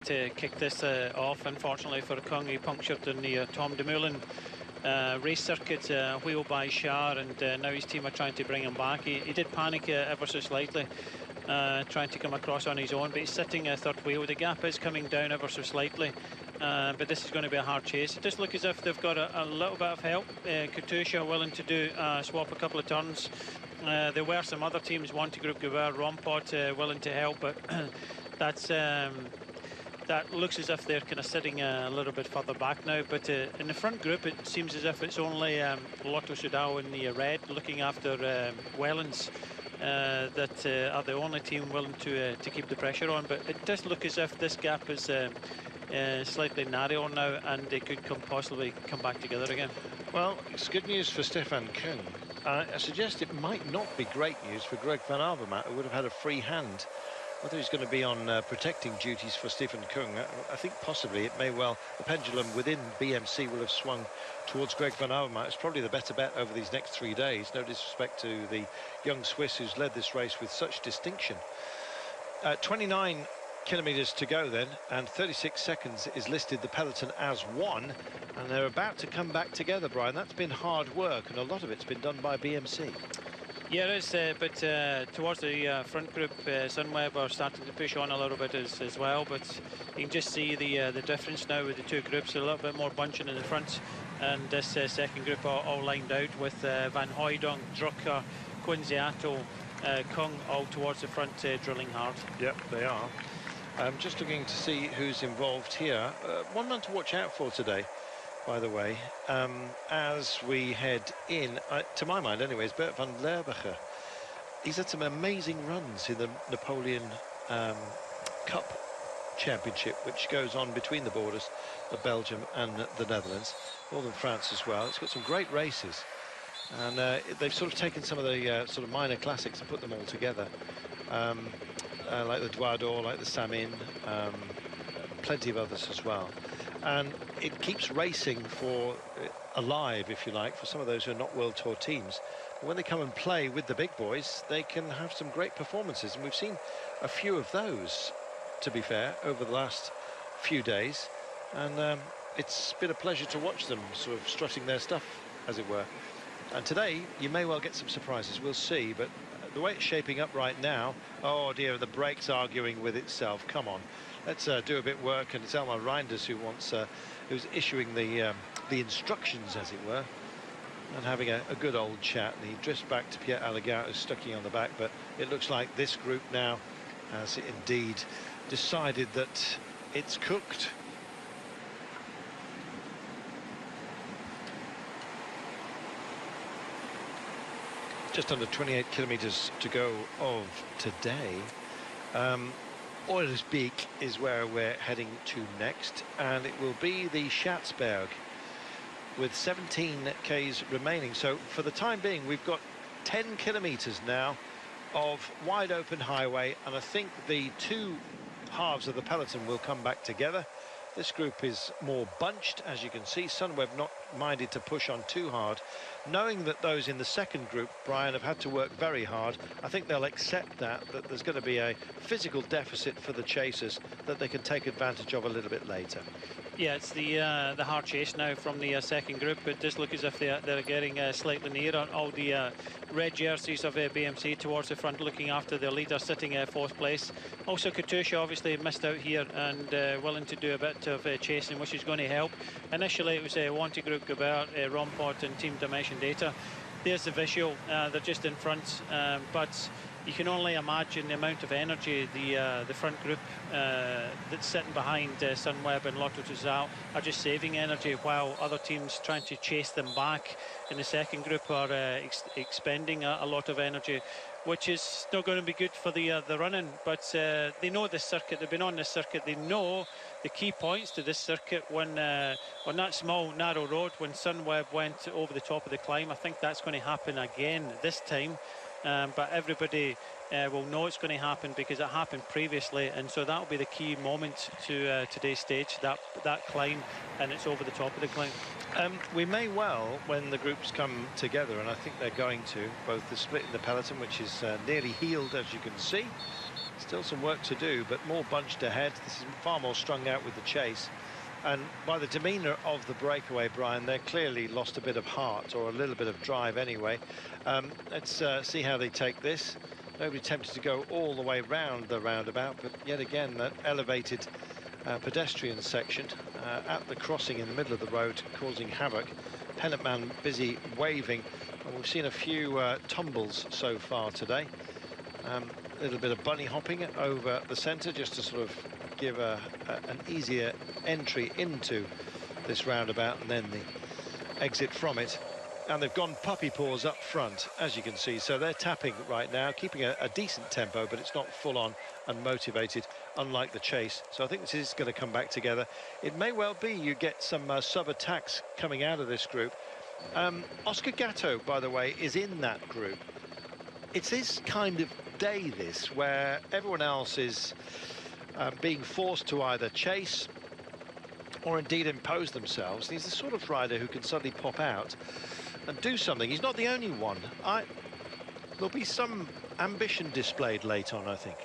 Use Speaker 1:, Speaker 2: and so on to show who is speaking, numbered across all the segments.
Speaker 1: to kick this off. Unfortunately for Kung, he punctured in the Tom Dumoulin race circuit, wheel by Shar, and now his team are trying to bring him back. He did panic ever so slightly, trying to come across on his own, but he's sitting third wheel. The gap is coming down ever so slightly, but this is going to be a hard chase. It does look as if they've got a little bit of help. Katusha willing to do swap a couple of turns. There were some other teams, Wanty Group, Goubert, Rompot, willing to help, but that's that looks as if they're kind of sitting a little bit further back now. But in the front group, it seems as if it's only Lotto Soudal in the red looking after Wellens that are the only team willing to keep the pressure on. But it does look as if this gap is slightly narrower now, and they could possibly come back together again.
Speaker 2: Well, it's good news for Stefan Kung. I suggest it might not be great news for Greg van Avermaet, who would have had a free hand. Whether he's going to be on protecting duties for Stefan Kung, I think possibly it may well, the pendulum within BMC will have swung towards Greg van Avermaet. It's probably the better bet over these next 3 days. No disrespect to the young Swiss who's led this race with such distinction. 29 kilometres to go then, and 36 seconds is listed the peloton as one, and they're about to come back together, Brian. That's been hard work, and a lot of it's been done by BMC.
Speaker 1: Yeah, it is, but towards the front group, Sunweb are starting to push on a little bit as well, but you can just see the difference now with the two groups. A little bit more bunching in the front, and this second group all lined out with Van Hooijdonk, Drucker, Quinziato, Kung all towards the front, drilling hard.
Speaker 2: Yep, they are. Just looking to see who's involved here. One man to watch out for today, by the way, as we head in, to my mind anyways, Bert van Lerberger. He's had some amazing runs in the Napoleon Cup Championship, which goes on between the borders of Belgium and the Netherlands, Northern France as well. It's got some great races, and they've sort of taken some of the sort of minor classics and put them all together, like the Droit d'Or, like the Samin, plenty of others as well. And it keeps racing for alive, if you like, for some of those who are not World Tour teams. But when they come and play with the big boys, they can have some great performances, and we've seen a few of those, to be fair, over the last few days, and it's been a pleasure to watch them sort of strutting their stuff, as it were. And today you may well get some surprises, we'll see, but the way it's shaping up right now, oh dear, the brake's arguing with itself. Come on, let's do a bit of work, and it's Elmar Reinders who wants who's issuing the instructions, as it were, and having a good old chat. And he drifts back to Pierre Allegat, who's stucky on the back, but it looks like this group now has indeed decided that it's cooked. Just under 28 kilometres to go of today. Oilersbeek is where we're heading to next, and it will be the Schatzberg with 17 Ks remaining. So for the time being, we've got 10 kilometres now of wide open highway, and I think the two halves of the peloton will come back together. This group is more bunched, as you can see. Sunweb not minded to push on too hard, knowing that those in the second group, Brian, have had to work very hard. I think they'll accept that there's going to be a physical deficit for the chasers that they can take advantage of a little bit later.
Speaker 1: Yeah, it's the hard chase now from the second group. It does look as if they're getting slightly near on all the red jerseys of BMC towards the front, looking after their leader, sitting fourth place. Also, Katusha obviously missed out here and willing to do a bit of chasing, which is going to help. Initially, it was Wanty Group, Goubert, Rompot and Team Dimension Data. There's the visual. They're just in front, but you can only imagine the amount of energy the front group that's sitting behind Sunweb and Lotto Soudal are just saving energy, while other teams trying to chase them back in the second group are expending a lot of energy, which is not going to be good for the running. But they know this circuit, they've been on this circuit, they know the key points to this circuit. When on that small narrow road, when Sunweb went over the top of the climb, I think that's going to happen again this time. But everybody will know it's going to happen because it happened previously, and so that will be the key moment to today's stage, that climb, and it's over the top of the climb.
Speaker 2: We may well, when the groups come together, and I think they're going to, both the split in the peloton, which is nearly healed, as you can see, Still some work to do, but more bunched ahead. This is far more strung out with the chase. And by the demeanour of the breakaway, Brian, they're clearly lost a bit of heart, or a little bit of drive anyway. Let's see how they take this. Nobody tempted to go all the way round the roundabout, but yet again, that elevated pedestrian section at the crossing in the middle of the road causing havoc. Pennant man busy waving, and we've seen a few tumbles so far today. A little bit of bunny hopping over the centre just to sort of give an easier entry into this roundabout and then the exit from it. And they've gone puppy paws up front, as you can see, so they're tapping right now, keeping a decent tempo, but it's not full on and motivated, unlike the chase. So I think this is going to come back together. It may well be you get some sub-attacks coming out of this group. Oscar Gatto, by the way, is in that group. It's this kind of day, this, where everyone else is being forced to either chase or indeed impose themselves. He's the sort of rider who can suddenly pop out and do something. He's not the only one. There'll be some ambition displayed late on, I think.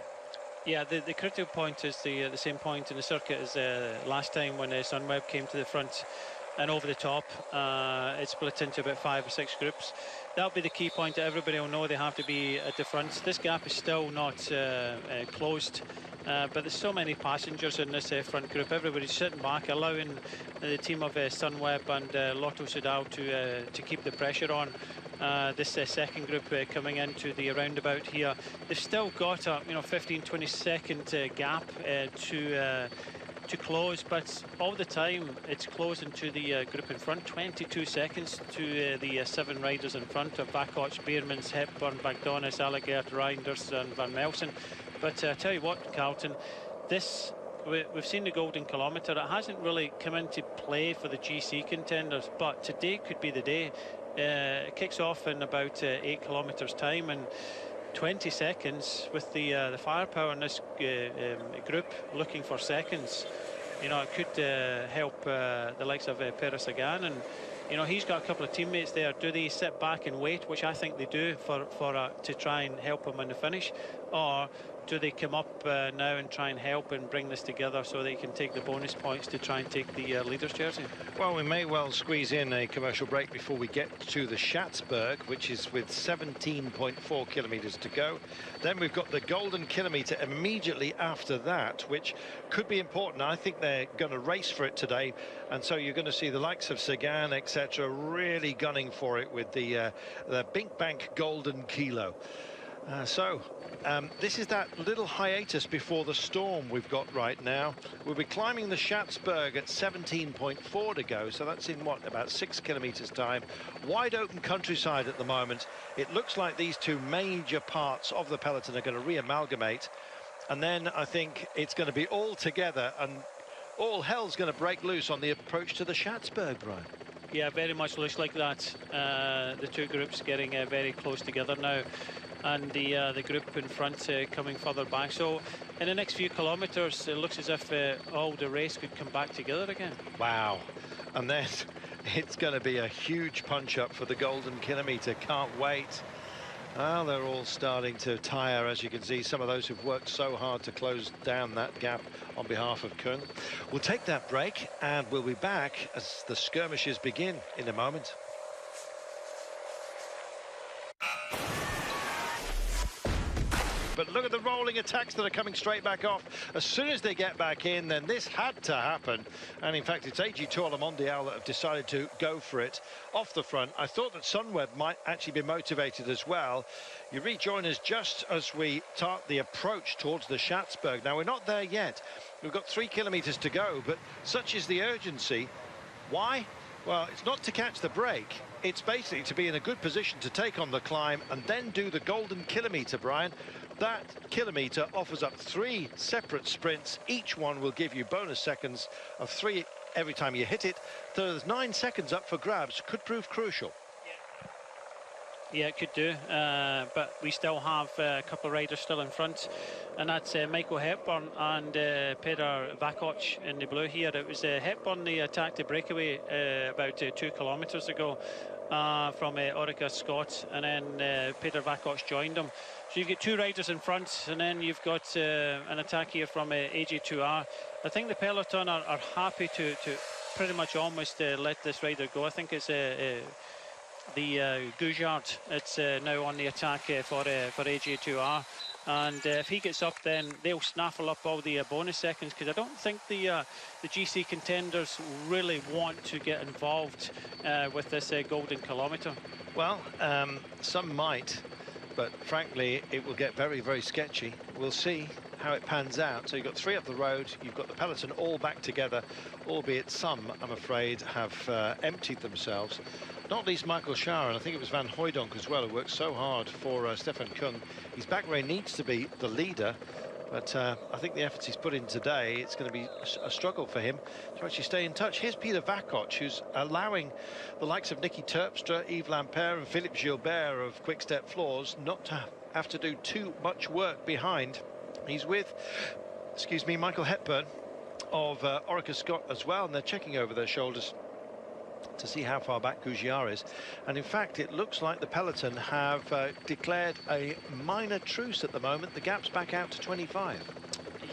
Speaker 1: Yeah, the critical point is the same point in the circuit as last time when Sunweb came to the front and over the top. It split into about 5 or 6 groups. That'll be the key point that everybody will know they have to be at the front. This gap is still not closed, but there's so many passengers in this front group. Everybody's sitting back, allowing the team of Sunweb and Lotto Soudal to keep the pressure on. This second group coming into the roundabout here. They've still got a 15-20 second gap to close, but all the time it's closing to the group in front. 22 seconds to the 7 riders in front of Vakoc, Beermans, Hepburn, Bagdonis, Allegert, Reinders and Van Melsen. But I tell you what, Carlton, we've seen the Golden Kilometre. It hasn't really come into play for the GC contenders, but today could be the day. It kicks off in about 8 kilometres time, and 20 seconds with the firepower in this group looking for seconds. It could help the likes of Peres Sagan, and he's got a couple of teammates there. Do they sit back and wait, which I think they do, to try and help him in the finish, or do they come up now and try and help and bring this together so they can take the bonus points to try and take the leader's jersey? Well,
Speaker 2: we may well squeeze in a commercial break before we get to the Schatzberg, which is with 17.4 kilometres to go. Then we've got the Golden Kilometre immediately after that, which could be important. I think they're going to race for it today, and so you're going to see the likes of Sagan, etc., really gunning for it with the BinckBank Golden Kilo. This is that little hiatus before the storm we've got right now. We'll be climbing the Schatzberg at 17.4 to go, so that's in about 6 kilometres time. Wide open countryside at the moment. It looks like these two major parts of the peloton are going to re-amalgamate, and then I think it's going to be all together and all hell's going to break loose on the approach to the Schatzberg, Brian.
Speaker 1: Yeah, very much looks like that. The two groups getting very close together now, and the group in front coming further back. So in the next few kilometres, it looks as if the race could come back together again.
Speaker 2: Wow. And then it's going to be a huge punch-up for the Golden Kilometre. Can't wait. Well, they're all starting to tire, as you can see. Some of those who've worked so hard to close down that gap on behalf of Kuhn. We'll take that break, and we'll be back as the skirmishes begin in a moment. But look at the rolling attacks that are coming straight back off. As soon as they get back in, then this had to happen. And in fact, it's AG Tour Le Mondial that have decided to go for it off the front. I thought that Sunweb might actually be motivated as well. You rejoin us just as we start the approach towards the Schatzberg. Now, we're not there yet. We've got 3 kilometres to go, but such is the urgency. Why? Well, it's not to catch the break. It's basically to be in a good position to take on the climb and then do the Golden Kilometre, Brian. That kilometre offers up 3 separate sprints. Each one will give you bonus seconds of 3 every time you hit it. So there's 9 seconds up for grabs. Could prove crucial.
Speaker 1: Yeah, it could do, but we still have a couple of riders still in front, and that's Michael Hepburn and Peter Vakoc in the blue here. It was Hepburn, the attacked the breakaway about 2 kilometres ago from Orica Scott, and then Peter Vakoc joined him. So you've got 2 riders in front, and then you've got an attack here from AJ2R. I think the peloton are happy to pretty much almost let this rider go. I think it's the Goujard. It's now on the attack for AJ2R, and if he gets up, then they'll snaffle up all the bonus seconds, because I don't think the GC contenders really want to get involved with this golden kilometre.
Speaker 2: Well, some might, but frankly it will get very, very sketchy. We'll see how it pans out. So you've got 3 up the road, you've got the peloton all back together, albeit some, I'm afraid, have emptied themselves. Not least Michael Schauer, and I think it was Van Hooijdonk as well, who worked so hard for Stefan Kung. He's back where he needs to be, the leader, but I think the efforts he's put in today, it's going to be a struggle for him to actually stay in touch. Here's Peter Vakoc, who's allowing the likes of Nicky Terpstra, Yves Lampaert and Philippe Gilbert of Quick Step Floors not to have to do too much work behind. He's with, excuse me, Michael Hepburn of Orica Scott as well, and they're checking over their shoulders to see how far back Goujard is. And in fact, it looks like the peloton have declared a minor truce at the moment. The gap's back out to 25.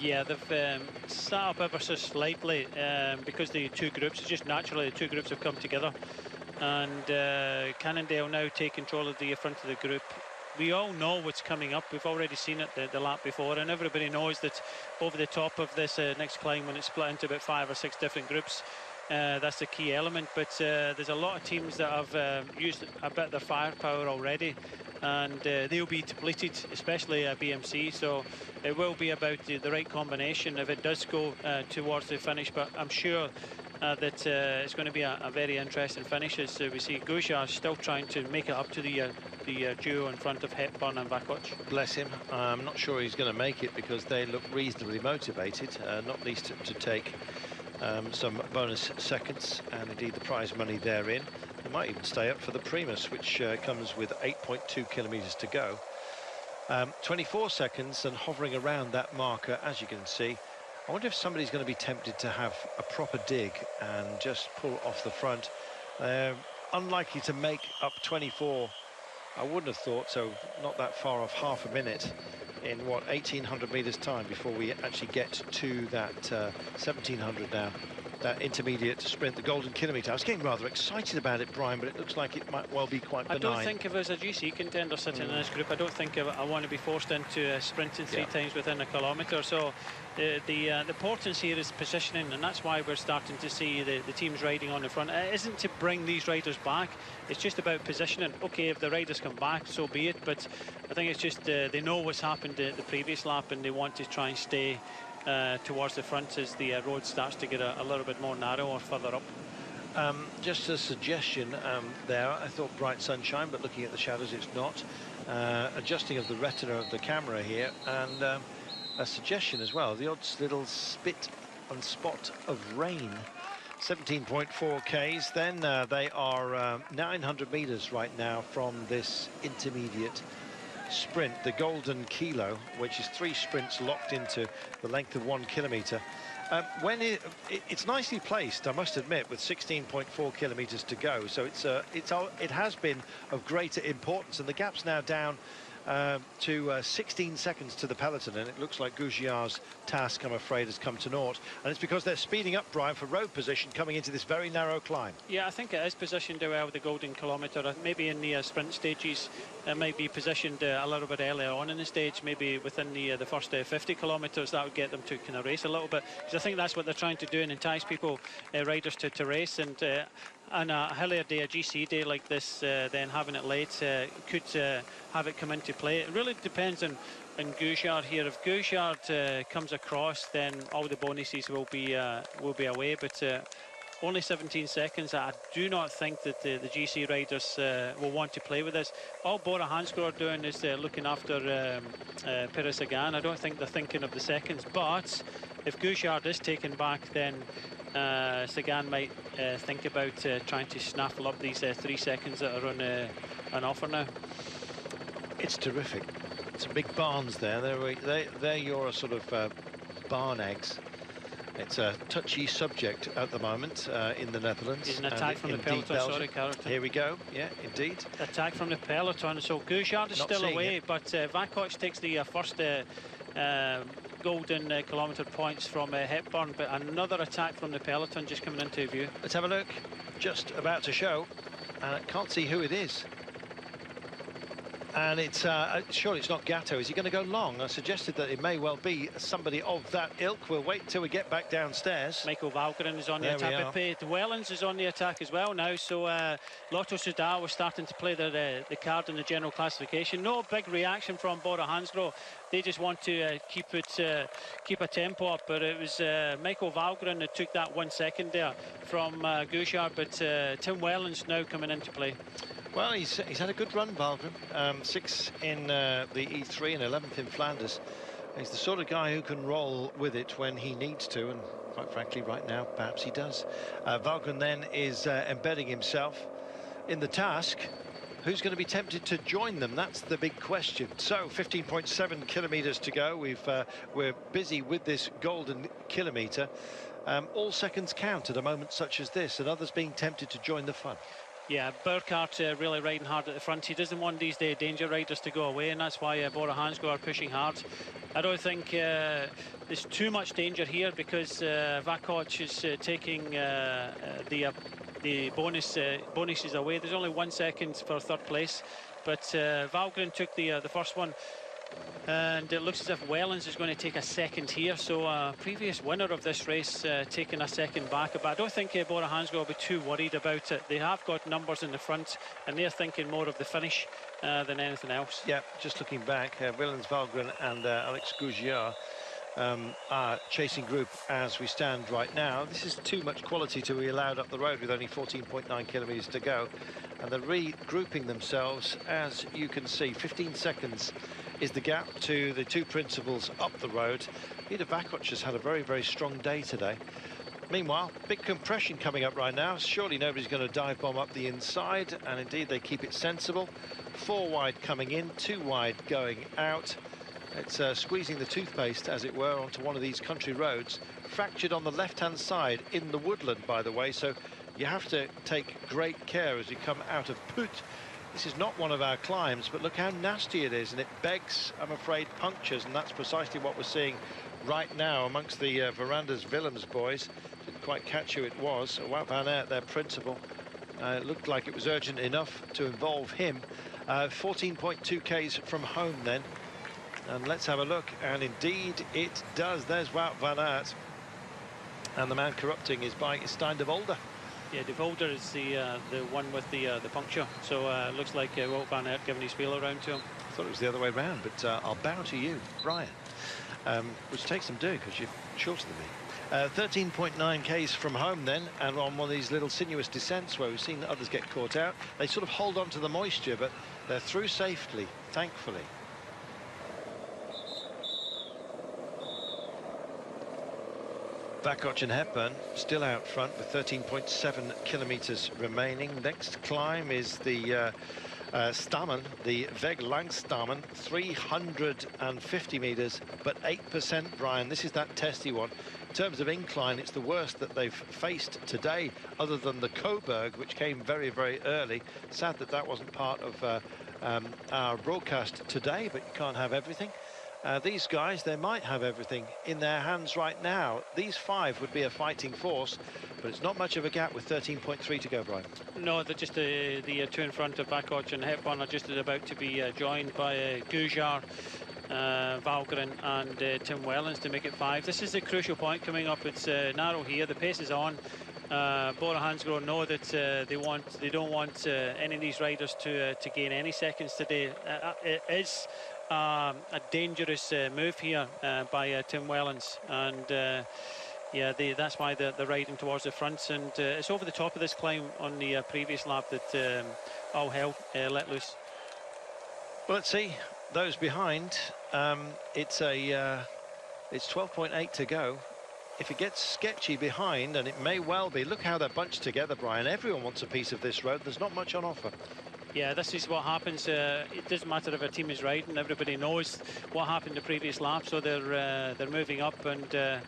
Speaker 2: Yeah,
Speaker 1: they've sat up ever so slightly because the 2 groups, just naturally the 2 groups have come together, and Cannondale now take control of the front of the group. We all know what's coming up. We've already seen it the lap before, and everybody knows that over the top of this next climb, when it's split into about 5 or 6 different groups, that's the key element. But there's a lot of teams that have used a bit of their firepower already, and they'll be depleted, especially BMC. So it will be about the right combination if it does go towards the finish. But I'm sure that it's going to be a very interesting finish, as we see Goujard still trying to make it up to the duo in front of Hepburn and Vakoc.
Speaker 2: Bless him. I'm not sure he's going to make it, because they look reasonably motivated, not least to take some bonus seconds and indeed the prize money therein. They might even stay up for the Primus, which comes with 8.2 kilometres to go. 24 seconds and hovering around that marker, as you can see. I wonder if somebody's going to be tempted to have a proper dig and just pull off the front. Unlikely to make up 24, I wouldn't have thought, so not that far off half a minute in what, 1800 meters time before we actually get to that 1700 now, that intermediate sprint, the golden kilometre. I was getting rather excited about it, Brian, but it looks like it might well be quite benign.
Speaker 1: I don't think if there's a GC contender sitting in this group, I don't think I want to be forced into sprinting 3 times within a kilometre. So the importance here is positioning, and that's why we're starting to see the teams riding on the front. It isn't to bring these riders back, it's just about positioning. Okay, if the riders come back, so be it, but I think it's just they know what's happened the previous lap, and they want to try and stay towards the front as the road starts to get a little bit more narrow or further up.
Speaker 2: Just a suggestion there. I thought bright sunshine, but looking at the shadows, it's not. Adjusting of the retina of the camera here, and a suggestion as well, the odd little spit and spot of rain. 17.4 Ks, then they are 900 meters right now from this intermediate sprint, the golden kilo, which is 3 sprints locked into the length of 1 kilometre. When it's nicely placed, I must admit, with 16.4 kilometres to go, so it has been of greater importance, and the gap's now down to 16 seconds to the peloton, and it looks like Goujard's task, I'm afraid, has come to naught, and it's because they're speeding up, Brian, for road position coming into this very narrow climb.
Speaker 1: Yeah, I think it is positioned well, the golden kilometre. Maybe in the sprint stages it might be positioned a little bit earlier on in the stage, maybe within the first 50 kilometres. That would get them to kind of race a little bit, because I think that's what they're trying to do, and entice people, riders to race. And on a hillier day, a GC day like this, then having it late could have it come into play. It really depends on Goujard here. If Goujard comes across, then all the bonuses will be away. But only 17 seconds. I do not think that the GC riders will want to play with this. All Bora Hansgrohe are doing is looking after Pires Sagan. I don't think they're thinking of the seconds, but if Gouchard is taken back, then Sagan might think about trying to snaffle up these 3 seconds that are on offer now.
Speaker 2: It's terrific. Some big barns there. They're your sort of barn eggs. It's a touchy subject at the moment in the Netherlands.
Speaker 1: There's an attack from the peloton, sorry, Carrington.
Speaker 2: Here we go, yeah, indeed.
Speaker 1: Attack from the peloton, so Gouchard is still away, but Vakoc takes the first golden kilometre points from Hepburn, but another attack from the peloton just coming into view.
Speaker 2: Let's have a look, just about to show. Can't see who it is. And it's surely it's not Gatto. Is he going to go long? I suggested that it may well be somebody of that ilk. We'll wait until we get back downstairs.
Speaker 1: Michael Valgren is on the attack. Wellens is on the attack as well now. So Lotto Soudal was starting to play the card in the general classification. No big reaction from Bora Hansgrohe. They just want to keep a tempo up. But it was Michael Valgren that took that 1 second there from Gouchard. But Tim Wellens now coming into play.
Speaker 2: Well, he's had a good run, Valgren. 6th in the E3 and 11th in Flanders. He's the sort of guy who can roll with it when he needs to, and quite frankly, right now, perhaps he does. Valgren then is embedding himself in the task. Who's going to be tempted to join them? That's the big question. So, 15.7 kilometres to go. We're busy with this golden kilometre. All seconds count at a moment such as this, and others being tempted to join the fun.
Speaker 1: Yeah, Burkhardt really riding hard at the front. He doesn't want these danger riders to go away, and that's why Bora Hansgrohe are pushing hard. I don't think there's too much danger here because Vakoc is taking the bonuses away. There's only 1 second for third place, but Valgren took the first one. And it looks as if Wellens is going to take a second here. So previous winner of this race taking a second back. But I don't think Bora Hansgrohe will be too worried about it. They have got numbers in the front, and they're thinking more of the finish than anything else.
Speaker 2: Yeah, just looking back, Wellens, Valgren and Alex Gouchard our chasing group as we stand right now. This is too much quality to be allowed up the road with only 14.9 kilometres to go, and they're regrouping themselves. As you can see, 15 seconds is the gap to the two principals up the road. Peter Vakoc has had a very strong day today. Meanwhile, big compression coming up right now. Surely nobody's going to dive bomb up the inside, and indeed they keep it sensible. 4 wide coming in, 2 wide going out. It's squeezing the toothpaste, as it were, onto one of these country roads. Fractured on the left-hand side in the woodland, by the way, so you have to take great care as you come out of Put. This is not one of our climbs, but look how nasty it is, and it begs, I'm afraid, punctures, and that's precisely what we're seeing right now amongst the Verandas Willems boys. Didn't quite catch who it was. Wout van Aert, their principal. It looked like it was urgent enough to involve him. 14.2 Ks from home then. And let's have a look, and indeed it does. There's Wout van Aert, and the man corrupting his bike is Stijn de Volder.
Speaker 1: Yeah, de Volder is the one with the puncture. So it looks like Wout van Aert giving his wheel around to him.
Speaker 2: I thought it was the other way around, but I'll bow to you, Brian, which takes some doing because you're shorter than me. 13.9 Ks from home then, and on one of these little sinuous descents where we've seen others get caught out. They sort of hold on to the moisture, but they're through safely, thankfully. Vakoc and Hepburn still out front with 13.7 kilometres remaining. Next climb is the Stammen, the Weg Langstammen, 350 metres, but 8%, Brian. This is that testy one. In terms of incline, it's the worst that they've faced today, other than the Coburg, which came very early. Sad that that wasn't part of our broadcast today, but you can't have everything. These guys, they might have everything in their hands right now. These 5 would be a fighting force, but it's not much of a gap with 13.3 to go, Brian. No,
Speaker 1: they're just the two in front of Vakoc and Hepburn are just about to be joined by Gouchard, Valgren and Tim Wellens to make it 5. This is the crucial point coming up. It's narrow here. The pace is on. Bora Hansgrohe know that they don't want any of these riders to gain any seconds today. It is a dangerous move here by Tim Wellens, and Yeah, that's why they're riding towards the front, and it's over the top of this climb on the previous lap that all hell let loose.
Speaker 2: Well, let's see those behind. It's 12.8 to go. If it gets sketchy behind, and it may well be, look how they're bunched together, Brian. Everyone wants a piece of this road. There's not much on offer.
Speaker 1: Yeah, this is what happens. It doesn't matter if a team is riding. Everybody knows what happened the previous lap, so they're moving up, and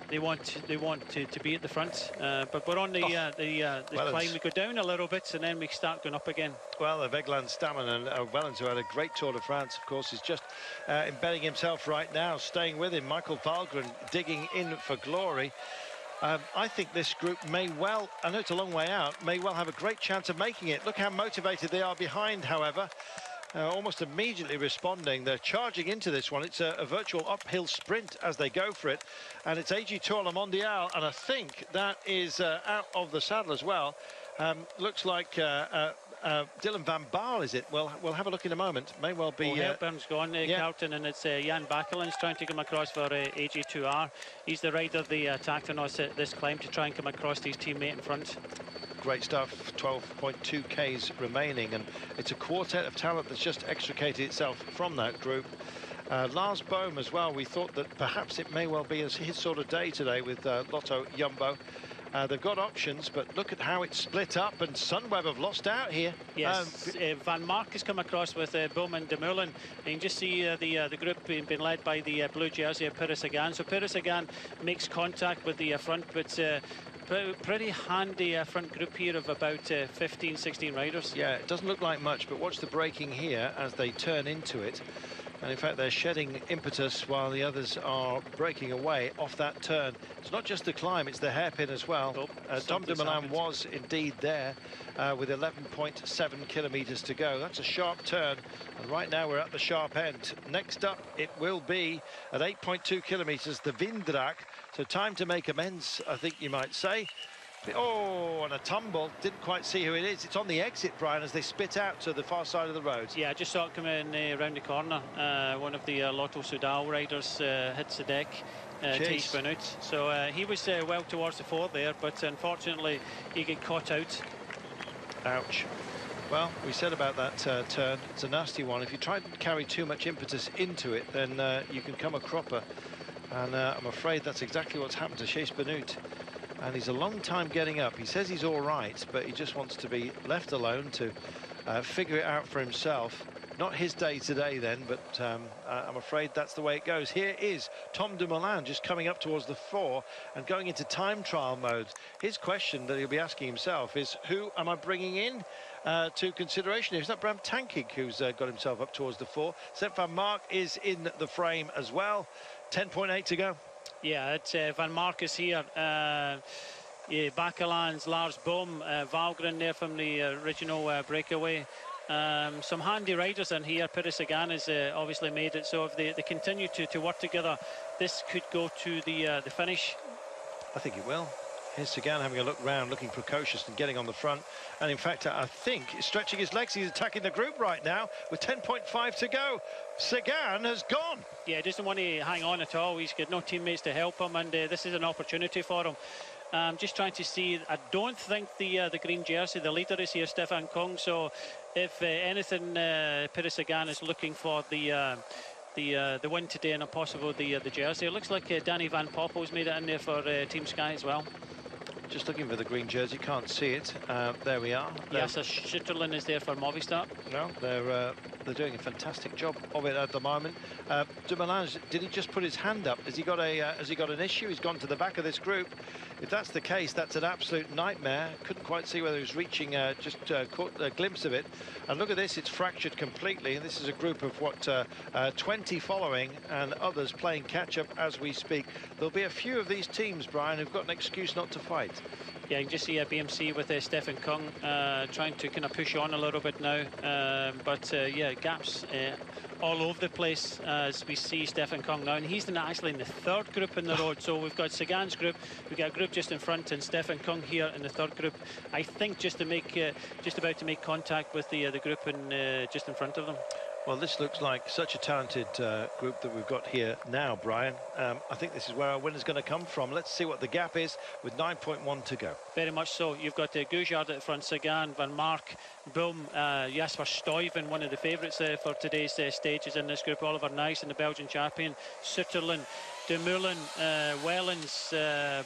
Speaker 1: they want to be at the front. But we're on the climb. We go down a little bit, and then we start going up again.
Speaker 2: Well, Vegland Stammen and Wellens, who had a great Tour de France, of course, is just embedding himself right now, staying with him. Michael Valgren digging in for glory. I think this group may well, I know it's a long way out, may well have a great chance of making it. Look how motivated they are behind, however. Almost immediately responding. They're charging into this one. It's a virtual uphill sprint as they go for it. And it's AG Tour Le Mondial, and I think that is out of the saddle as well. Looks like Dylan van Baarle, is it? Well, we'll have a look in a moment. May well be...
Speaker 1: Hepburn's gone, Carlton, and it's Jan Bakkeland's trying to come across for AG2R. He's the rider they attacked on us at this climb to try and come across his teammate in front.
Speaker 2: Great stuff. 12.2 Ks remaining, and it's a quartet of talent that's just extricated itself from that group. Lars Bohm as well. We thought that perhaps it may well be his sort of day today with Lotto Jumbo. They've got options, but look at how it's split up, and Sunweb have lost out here.
Speaker 1: Yes, Van Mark has come across with Bohm and De Moulin. You can just see the group being led by the blue jersey of Pires Sagan. So Pires Sagan makes contact with the front, but pretty handy front group here of about 15, 16 riders.
Speaker 2: Yeah, it doesn't look like much, but watch the braking here as they turn into it. And in fact, they're shedding impetus while the others are breaking away off that turn. It's not just the climb, it's the hairpin as well. Tom Dumoulin was indeed there with 11.7 kilometers to go. That's a sharp turn, and right now we're at the sharp end. Next up, it will be at 8.2 kilometers, the Winddraak. So time to make amends, I think you might say. Oh, and a tumble. Didn't quite see who it is. It's on the exit, Brian, as they spit out to the far side of the road. Yeah,
Speaker 1: I just saw it coming around the corner. One of the Lotto Soudal riders hits the deck, Thijs Benoot. So he was well towards the fore there, but unfortunately he got caught out.
Speaker 2: Ouch. Well, we said about that turn. It's a nasty one. If you try to carry too much impetus into it, then you can come a cropper. And I'm afraid that's exactly what's happened to Thijs Benoot. And he's a long time getting up. He says he's all right, but he just wants to be left alone to figure it out for himself. Not his day today then, but I'm afraid that's the way it goes. Here is Tom Dumoulin just coming up towards the fore and going into time trial mode. His question that he'll be asking himself is, who am I bringing in to consideration? It's not Bram Tankig who's got himself up towards the fore. Sepp van Mark is in the frame as well. 10.8 to go.
Speaker 1: Yeah, it's Van Marcus here. Bakkeland's Lars Bohm, Valgren there from the original breakaway. Some handy riders in here. Pires Sagan has obviously made it, so if they continue to work together, this could go to the finish.
Speaker 2: I think it will. Here's Sagan having a look round, looking precocious and getting on the front. And in fact, I think he's stretching his legs. He's attacking the group right now with 10.5 to go. Sagan has gone. Yeah,
Speaker 1: he doesn't want to hang on at all. He's got no teammates to help him, and this is an opportunity for him. Just trying to see. I don't think the green jersey, the leader, is here, Stefan Kung. So if anything, Pires Sagan is looking for the win today, and possible the jersey. It looks like Danny Van Poppel's made it in there for Team Sky as well.
Speaker 2: Just looking for the green jersey, can't see it. There we are.
Speaker 1: Yes, Schitterlin is there for Movistar.
Speaker 2: No, they're doing a fantastic job of it at the moment. Dumoulin, did he just put his hand up? Has he got an issue? He's gone to the back of this group. If that's the case, that's an absolute nightmare. Couldn't quite see whether he was reaching, just caught a glimpse of it. And look at this, it's fractured completely. And this is a group of, 20 following, and others playing catch-up as we speak. There'll be a few of these teams, Brian, who've got an excuse not to fight.
Speaker 1: Yeah, you can just see BMC with Stefan Kung trying to kind of push on a little bit now. Yeah, gaps all over the place as we see Stefan Kung now. And he's actually in the third group in the road. So we've got Sagan's group, we've got a group just in front, and Stefan Kung here in the third group. I think just about to make contact with the group just in front of them.
Speaker 2: Well, this looks like such a talented group that we've got here now, Brian. I think this is where our winner's going to come from. Let's see what the gap is with 9.1 to go.
Speaker 1: Very much so. You've got Gouchard at the front, Sagan, Van Mark, Boom, Jasper Stuyven, one of the favourites for today's stages in this group. Oliver Nys and the Belgian champion, Sutterlin, Dumoulin, Wellens,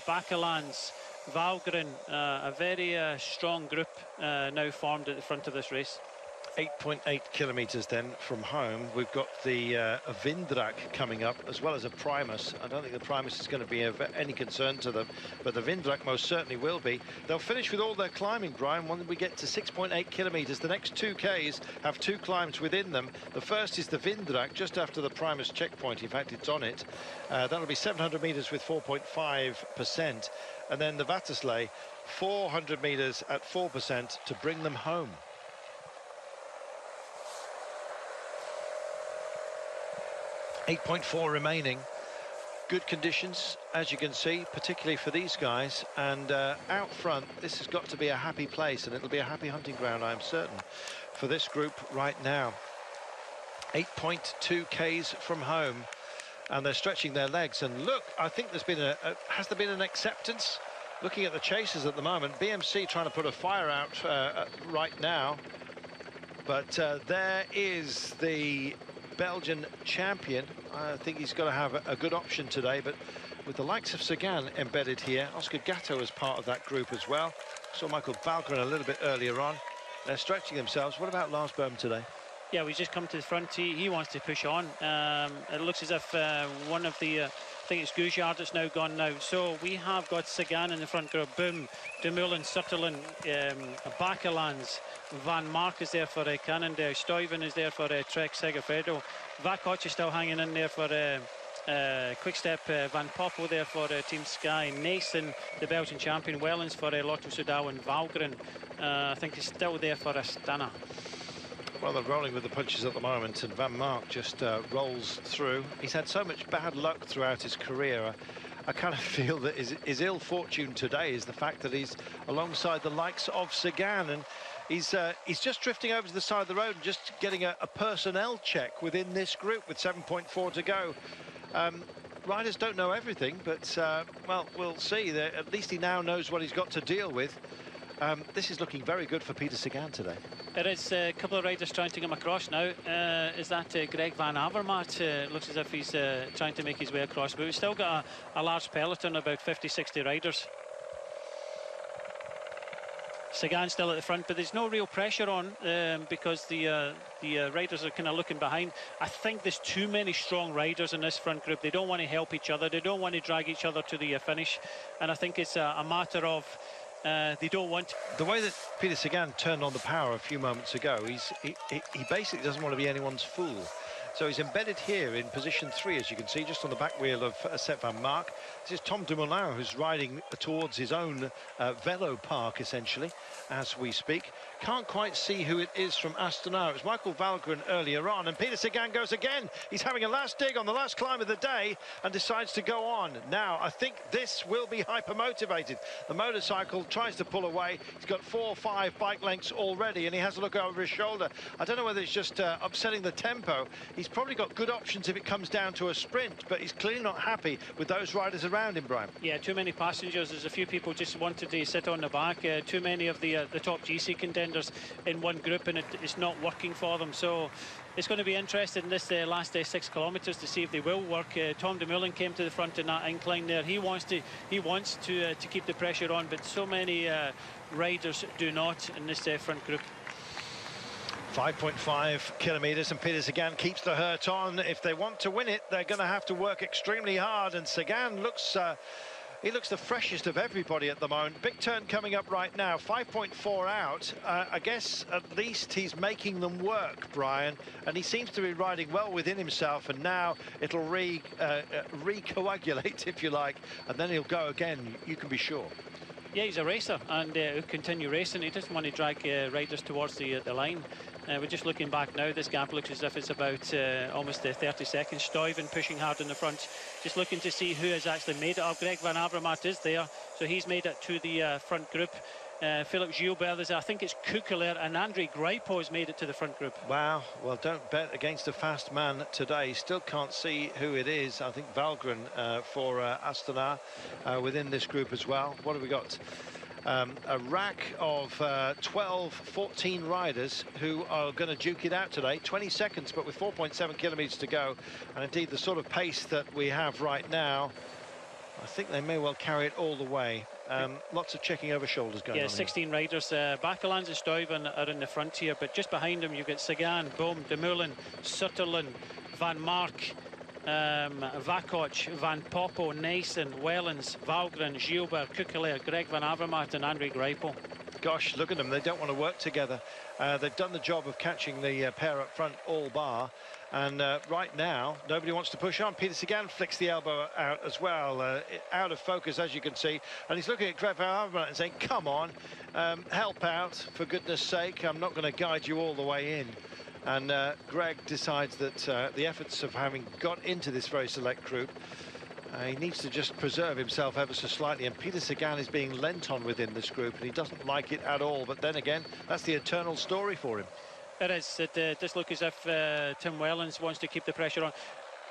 Speaker 1: Bakelans, Valgren. A very strong group now formed at the front of this race.
Speaker 2: 8.8 kilometres then from home. We've got the Vindrak coming up, as well as a Primus. I don't think the Primus is going to be of any concern to them, but the Vindrak most certainly will be. They'll finish with all their climbing, Brian, when we get to 6.8 kilometres. The next 2 Ks have 2 climbs within them. The first is the Vindrak, just after the Primus checkpoint. In fact, it's on it. That'll be 700 metres with 4.5%. And then the Vatersley, 400 metres at 4% to bring them home. 8.4 remaining. Good conditions, as you can see, particularly for these guys. And out front, this has got to be a happy place, and it'll be a happy hunting ground, I am certain, for this group right now. 8.2 Ks from home, and they're stretching their legs. And look, I think there's been has there been an acceptance? Looking at the chasers at the moment, BMC trying to put a fire out right now. But there is the Belgian champion. I think he's got to have a good option today, but with the likes of Sagan embedded here, Oscar Gatto is part of that group as well. Saw Michael Valgren a little bit earlier on. They're stretching themselves. What about Lars Bohm today?
Speaker 1: Yeah, we just come to the front. He wants to push on. It looks as if one of the I think it's Gouchard that's now gone now. So we have got Sagan in the front group. Boom, Dumoulin, Sutterlin, Bakelans, Van Mark is there for Cannondale, Stuyven is there for Trek Segafredo, Vakoc is still hanging in there for Quick Step, Van Poppel there for Team Sky, Nason, the Belgian champion, Wellens for Lotto Soudal, and Valgren I think is still there for Astana.
Speaker 2: Well, they're rolling with the punches at the moment, and Van Mark just rolls through. He's had so much bad luck throughout his career. I kind of feel that his ill fortune today is the fact that he's alongside the likes of Sagan, and he's just drifting over to the side of the road and just getting a personnel check within this group with 7.4 to go. Riders don't know everything, but well, we'll see. At least he now knows what he's got to deal with. This is looking very good for Peter Sagan today.
Speaker 1: There is a couple of riders trying to come across now. Is that Greg Van Avermaet? Looks as if he's trying to make his way across, but we've still got a large peloton, about 50-60 riders. Sagan still at the front, but there's no real pressure on because the riders are kind of looking behind. I think there's too many strong riders in this front group. They don't want to help each other. They don't want to drag each other to the finish. And I think it's a matter of they don't want...
Speaker 2: The way that Peter Sagan turned on the power a few moments ago, he basically doesn't want to be anyone's fool. So he's embedded here in position 3, as you can see, just on the back wheel of Sepp Van Mark. This is Tom Dumoulin, who's riding towards his own velo park, essentially, as we speak. Can't quite see who it is from Astana. It was Michael Valgren earlier on, and Peter Sagan goes again. He's having a last dig on the last climb of the day and decides to go on. Now, I think this will be hyper-motivated. The motorcycle tries to pull away. He's got 4 or 5 bike lengths already, and he has a look over his shoulder. I don't know whether it's just upsetting the tempo. He's probably got good options if it comes down to a sprint, but he's clearly not happy with those riders around him, Brian.
Speaker 1: Yeah, too many passengers. There's a few people just wanted to sit on the back. Too many of the top GC contenders in one group, and it's not working for them. So it's going to be interesting in this last 6 kilometres to see if they will work. Tom Dumoulin came to the front in that incline there. He wants to keep the pressure on, but so many riders do not in this front group.
Speaker 2: 5.5 kilometres, and Peter Sagan keeps the hurt on. If they want to win it, they're going to have to work extremely hard, and Sagan looks he looks the freshest of everybody at the moment. Big turn coming up right now, 5.4 out. I guess at least he's making them work, Brian, and he seems to be riding well within himself, and now it'll recoagulate, if you like, and then he'll go again, you can be sure.
Speaker 1: Yeah, he's a racer, and he'll continue racing. He doesn't want to drag riders towards the line. We're just looking back now. This gap looks as if it's about almost 30 seconds. Stuyven pushing hard in the front. Just looking to see who has actually made it up. Greg Van Avermaet is there, so he's made it to the front group. Philip Gilbert is there. I think it's Kukler, and Andre Gripo has made it to the front group.
Speaker 2: Wow, well, don't bet against a fast man today. Still can't see who it is. I think Valgren for Astana within this group as well. What have we got? A rack of 12, 14 riders who are going to duke it out today. 20 seconds, but with 4.7 kilometres to go. And indeed, the sort of pace that we have right now, I think they may well carry it all the way. Lots of checking over shoulders going on.
Speaker 1: Yeah, 16 riders. Bakelans and Stuyven are in the front here, but just behind them you've got Sagan, Boom, De Moulin, Sutherland, Van Mark, Vakoc, Van Poppel, Nason, Wellens, Valgren, Gilbert, Kukler, Greg Van Avermaet and Andre Gripo.
Speaker 2: Gosh, look at them. They don't want to work together. They've done the job of catching the pair up front all bar. And right now, nobody wants to push on. Peter Sagan flicks the elbow out as well, out of focus, as you can see. And he's looking at Greg Van Avermaet and saying, come on, help out, for goodness sake. I'm not going to guide you all the way in. And Greg decides that the efforts of having got into this very select group, he needs to just preserve himself ever so slightly. And Peter Sagan is being lent on within this group, and he doesn't like it at all. But then again, that's the eternal story for him.
Speaker 1: It is. It does look as if Tim Wellens wants to keep the pressure on.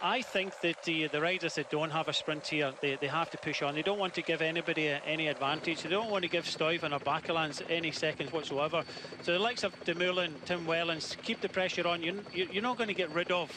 Speaker 1: I think that the riders that don't have a sprint here, they have to push on. They don't want to give anybody any advantage. They don't want to give Stuyven or Bakelans any seconds whatsoever. So the likes of De Moulin, Tim Wellens, keep the pressure on. You're not going to get rid of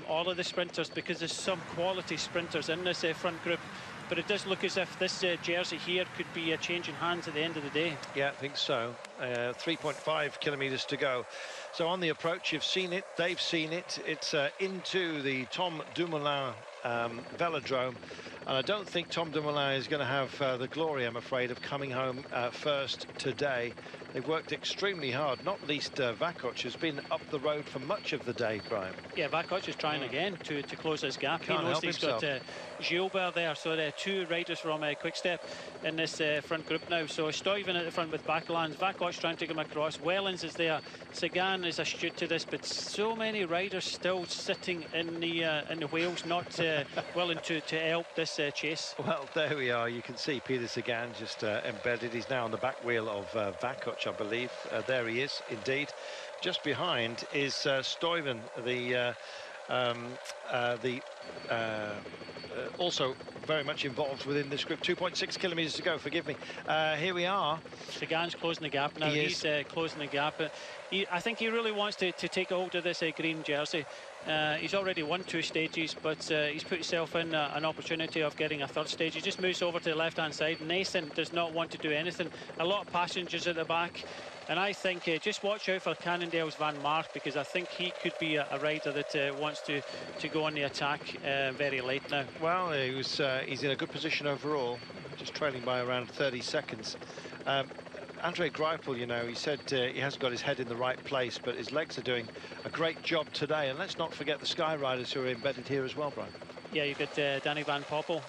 Speaker 1: all of the sprinters, because there's some quality sprinters in this front group. But it does look as if this jersey here could be changing hands at the end of the day.
Speaker 2: Yeah, I think so. 3.5 kilometres to go. So on the approach, you've seen it, they've seen it. It's into the Tom Dumoulin velodrome. And I don't think Tom Dumoulin is going to have the glory, I'm afraid, of coming home first today. They've worked extremely hard, not least Vakoc has been up the road for much of the day, Brian.
Speaker 1: Yeah, Vakoc is trying again to close his gap.
Speaker 2: Can't
Speaker 1: he knows
Speaker 2: help
Speaker 1: he's
Speaker 2: himself.
Speaker 1: got Gilbert there, so there are two riders from Quick-Step in this front group now. So Stuyven at the front with Bakelans, Vakoc trying to come across, Wellens is there, Sagan is astute to this, but so many riders still sitting in the wheels, not willing to help this chase.
Speaker 2: Well, there we are. You can see Peter Sagan just embedded. He's now on the back wheel of Vakoc, I believe. There he is, indeed. Just behind is Stuyven, also very much involved within this group. 2.6 kilometres to go, forgive me. Here we are.
Speaker 1: Sagan's closing the gap now. He's closing the gap. I think he really wants to take a hold of this green jersey. He's already won 2 stages, but he's put himself in an opportunity of getting a 3rd stage. He just moves over to the left-hand side. Nason does not want to do anything. A lot of passengers at the back. And I think just watch out for Cannondale's Van Mark, because I think he could be a rider that wants to go on the attack very late now.
Speaker 2: Well, he's in a good position overall, just trailing by around 30 seconds. Andre Greipel, you know, he said he hasn't got his head in the right place, but his legs are doing a great job today. And let's not forget the Sky Riders who are embedded here as well, Brian.
Speaker 1: Yeah, you've got Danny Van Poppel,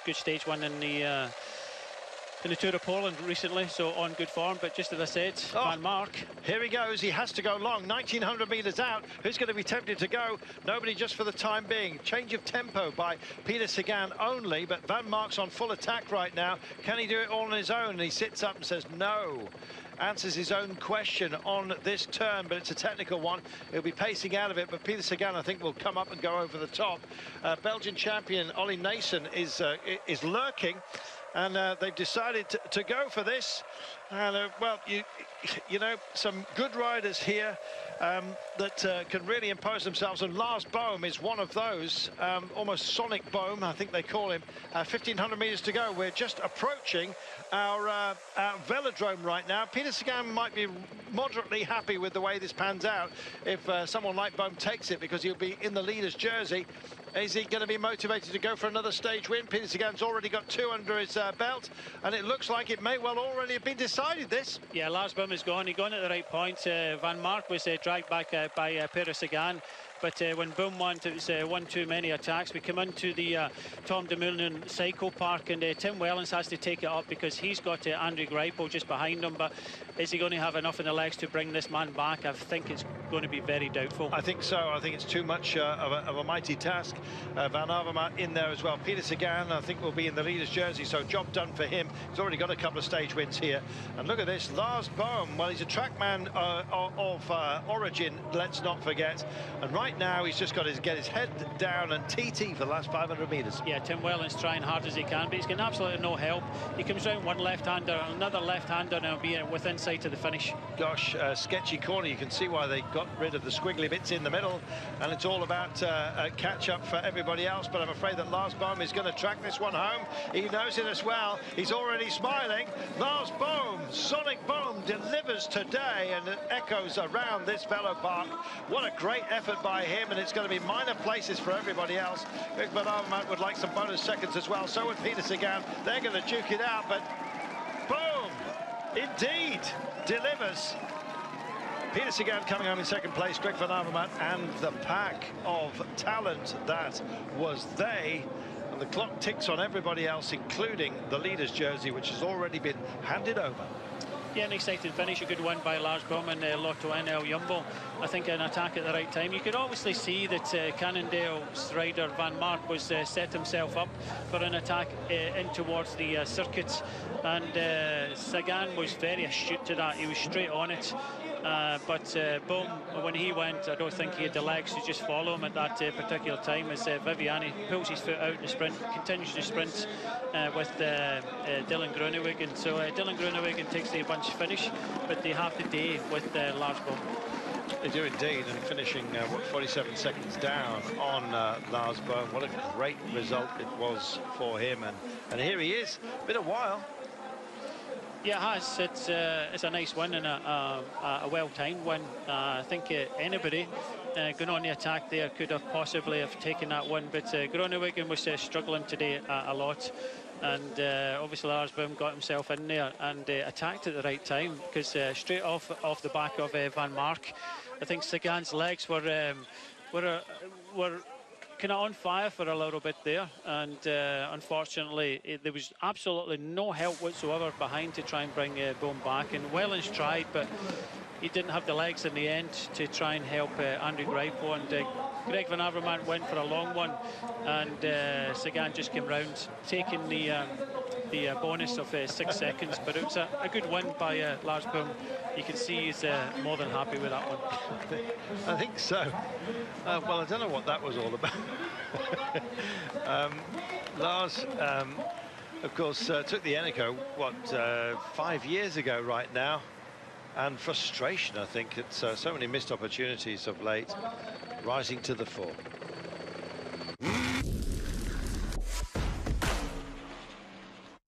Speaker 1: good stage one in the Tour of Poland recently, so on good form. But just as I said, Van Mark.
Speaker 2: Here he goes. He has to go long. 1,900 metres out. Who's going to be tempted to go? Nobody, just for the time being. Change of tempo by Peter Sagan only, but Van Mark's on full attack right now. Can he do it all on his own? And he sits up and says no. Answers his own question on this turn, but it's a technical one. He'll be pacing out of it, but Peter Sagan, I think, will come up and go over the top. Belgian champion Ollie Nason is lurking. And they've decided to go for this. And, well, you know, some good riders here that can really impose themselves. And Lars Bohm is one of those, almost Sonic Bohm, I think they call him. 1,500 metres to go. We're just approaching our velodrome right now. Peter Sagan might be moderately happy with the way this pans out if someone like Bohm takes it, because he'll be in the leader's jersey. Is he going to be motivated to go for another stage win? Peter Sagan's already got 2 under his belt, and it looks like it may well already have been decided, this.
Speaker 1: Yeah, Lars Bohm is gone. He's gone at the right point. Van Mark was dragged back by Peter Sagan. But when Boom went, it was one too many attacks. We come into the Tom Dumoulin Cycle Park, and Tim Wellens has to take it up because he's got Andrew Greipel just behind him. But is he going to have enough in the legs to bring this man back? I think it's going to be very doubtful.
Speaker 2: I think so. I think it's too much of a mighty task. Van Avermaet in there as well. Peter Sagan, I think, will be in the leader's jersey, so job done for him. He's already got a couple of stage wins here. And look at this, Lars Bohm. Well, he's a trackman of origin, let's not forget. And right now, he's just got to get his head down and TT for the last 500 metres.
Speaker 1: Yeah, Tim Wellens trying hard as he can, but he's getting absolutely no help. He comes round one left-hander, another left-hander, and he'll be within sight of the finish.
Speaker 2: Gosh, sketchy corner. You can see why they got rid of the squiggly bits in the middle, and it's all about catch-up for everybody else. But I'm afraid that Lars Bohm is going to track this one home. He knows it as well. He's already smiling. Lars Bohm, Sonic Boom, delivers today, and it echoes around this Velo Park. What a great effort by him, and it's going to be minor places for everybody else. Van Avermaet would like some bonus seconds as well. So would Peter Sagan. They're going to duke it out, but Boom, indeed, delivers. Peter Sagan coming home in second place, Greg Van Avermaet, and the pack of talent that was they. And the clock ticks on everybody else, including the leader's jersey, which has already been handed over.
Speaker 1: Yeah, an exciting finish, a good win by Lars Bohm and Lotto NL Jumbo. I think an attack at the right time. You could obviously see that Cannondale's rider Van Mark was set himself up for an attack in towards the circuit, and Sagan was very astute to that. He was straight on it. But Bohm, when he went, I don't think he had the legs to just follow him at that particular time, as Viviani pulls his foot out in the sprint, continues to sprint with Dylan Groenewegen. So Dylan Groenewegen takes the bunch finish, but they have the day with Lars Bohm.
Speaker 2: They do indeed, and finishing 47 seconds down on Lars Bohm. What a great result it was for him, and here he is. Been a while.
Speaker 1: Yeah, it has. It's a nice win and a well-timed win. I think anybody going on the attack there could have possibly have taken that one, but Groenewegen was struggling today a lot, and obviously Lars Bohm got himself in there and attacked at the right time, because straight off the back of Van Mark, I think Sagan's legs were kind of on fire for a little bit there, and unfortunately there was absolutely no help whatsoever behind to try and bring Bohm back. And Wellens tried, but he didn't have the legs in the end to try and help Andrew Greipel, and Greg Van Avermaet went for a long one, and Sagan just came round taking the bonus of 6 seconds. But it was a good win by Lars Bohm. You can see he's more than happy with that one.
Speaker 2: I think so. Well, I don't know what that was all about. Lars, of course, took the Eneco, 5 years ago right now, and frustration, I think. It's so many missed opportunities of late, rising to the fore.